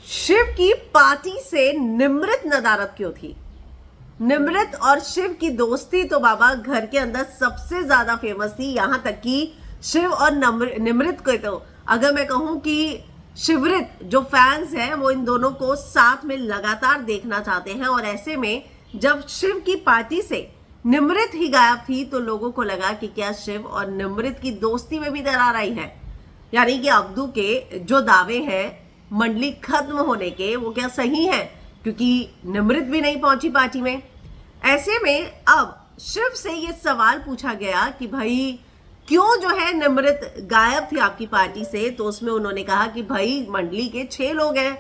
शिव की पार्टी से निमृत नदारद क्यों थी? निमृत और शिव की दोस्ती तो बाबा घर के अंदर सबसे ज्यादा फेमस थी। यहां तक कि शिव और निमृत को तो अगर मैं कहूं कि शिवृत जो फैंस हैं वो इन दोनों को साथ में लगातार देखना चाहते हैं। और ऐसे में जब शिव की पार्टी से निमृत ही गायब थी तो लोगों को लगा कि क्या शिव और निमृत की दोस्ती में भी दरार आई है, यानी कि अब्दू के जो दावे हैं मंडली खत्म होने के वो क्या सही है, क्योंकि निमृत भी नहीं पहुंची पार्टी में। ऐसे में अब शिव से ये सवाल पूछा गया कि भाई क्यों जो है निमृत गायब थी आपकी पार्टी से, तो उसमें उन्होंने कहा कि भाई मंडली के 6 लोग हैं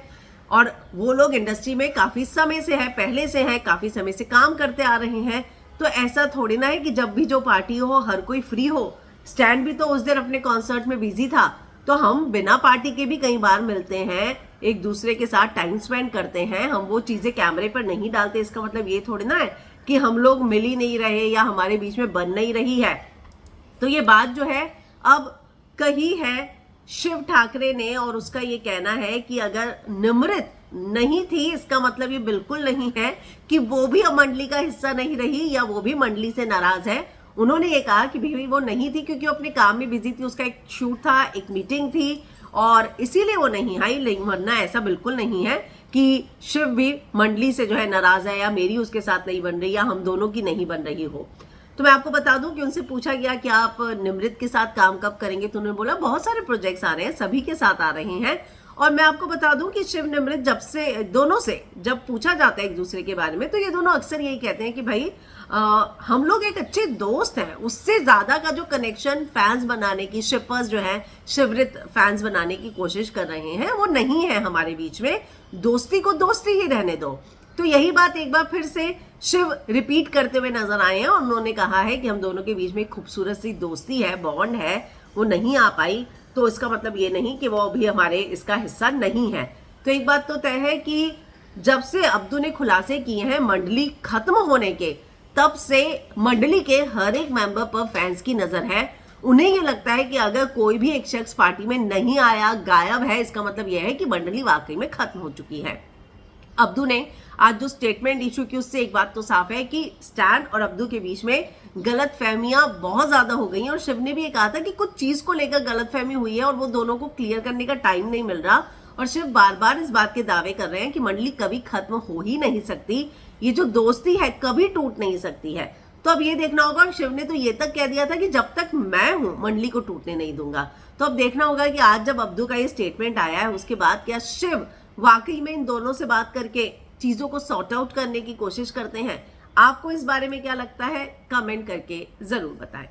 और वो लोग इंडस्ट्री में काफी समय से है, पहले से है, काफी समय से काम करते आ रहे हैं। तो ऐसा थोड़ी ना है कि जब भी जो पार्टी हो हर कोई फ्री हो। स्टैंड भी तो उस दिन अपने कॉन्सर्ट में बिजी था, तो हम बिना पार्टी के भी कई बार मिलते हैं, एक दूसरे के साथ टाइम स्पेंड करते हैं। हम वो चीजें कैमरे पर नहीं डालते, इसका मतलब ये थोड़ी ना है कि हम लोग मिल ही नहीं रहे या हमारे बीच में बन नहीं रही है। तो ये बात जो है अब कही है शिव ठाकरे ने, और उसका ये कहना है कि अगर निमृत नहीं थी इसका मतलब ये बिल्कुल नहीं है कि वो भी मंडली का हिस्सा नहीं रही या वो भी मंडली से नाराज है। उन्होंने ये कहा कि भाई वो नहीं थी क्योंकि वो अपने काम में बिजी थी, उसका एक शूट था, एक मीटिंग थी और इसीलिए वो नहीं आई। वरना ऐसा बिल्कुल नहीं है कि शिव भी मंडली से जो है नाराज है या मेरी उसके साथ नहीं बन रही या हम दोनों की नहीं बन रही हो। तो मैं आपको बता दूं कि उनसे पूछा गया कि आप निमृत के साथ काम कब करेंगे, तो उन्होंने बोला बहुत सारे प्रोजेक्ट्स आ रहे हैं, सभी के साथ आ रहे हैं। और मैं आपको बता दूं कि शिव निमृत दोनों से जब पूछा जाता है एक दूसरे के बारे में तो ये दोनों अक्सर यही कहते हैं कि भाई हम लोग एक अच्छे दोस्त हैं। उससे ज्यादा का जो कनेक्शन फैंस बनाने की, शिपर्स जो है शिवृत फैंस बनाने की कोशिश कर रहे हैं वो नहीं है हमारे बीच में। दोस्ती को दोस्ती ही रहने दो। तो यही बात एक बार फिर से शिव रिपीट करते हुए नजर आए हैं और उन्होंने कहा है कि हम दोनों के बीच में एक खूबसूरत सी दोस्ती है, बॉन्ड है, वो नहीं आ पाई तो इसका मतलब ये नहीं कि वो अभी हमारे इसका हिस्सा नहीं है। तो एक बात तो तय है कि जब से अब्दू ने खुलासे किए हैं मंडली खत्म होने के, तब से मंडली के हर एक मेंबर पर फैंस की नजर है। उन्हें ये लगता है कि अगर कोई भी एक शख्स पार्टी में नहीं आया, गायब है, इसका मतलब यह है कि मंडली वाकई में खत्म हो चुकी है। अब्दू ने आज जो स्टेटमेंट इशू की उससे एक बात तो साफ है कि स्टैन और अब्दू के बीच में गलत फहमियां बहुत ज्यादा हो गई हैं। और शिव ने भी ये कहा था कि कुछ चीज को लेकर गलत फहमी हुई है और वो दोनों को क्लियर करने का टाइम नहीं मिल रहा। और शिव बार बार इस बात के दावे कर रहे हैं कि मंडली कभी खत्म हो ही नहीं सकती, ये जो दोस्ती है कभी टूट नहीं सकती है। तो अब ये देखना होगा, शिव ने तो ये तक कह दिया था कि जब तक मैं हूं मंडली को टूटने नहीं दूंगा। तो अब देखना होगा कि आज जब अब्दू का ये स्टेटमेंट आया है उसके बाद क्या शिव वाकई में इन दोनों से बात करके चीजों को सॉर्ट आउट करने की कोशिश करते हैं। आपको इस बारे में क्या लगता है, कमेंट करके जरूर बताएं।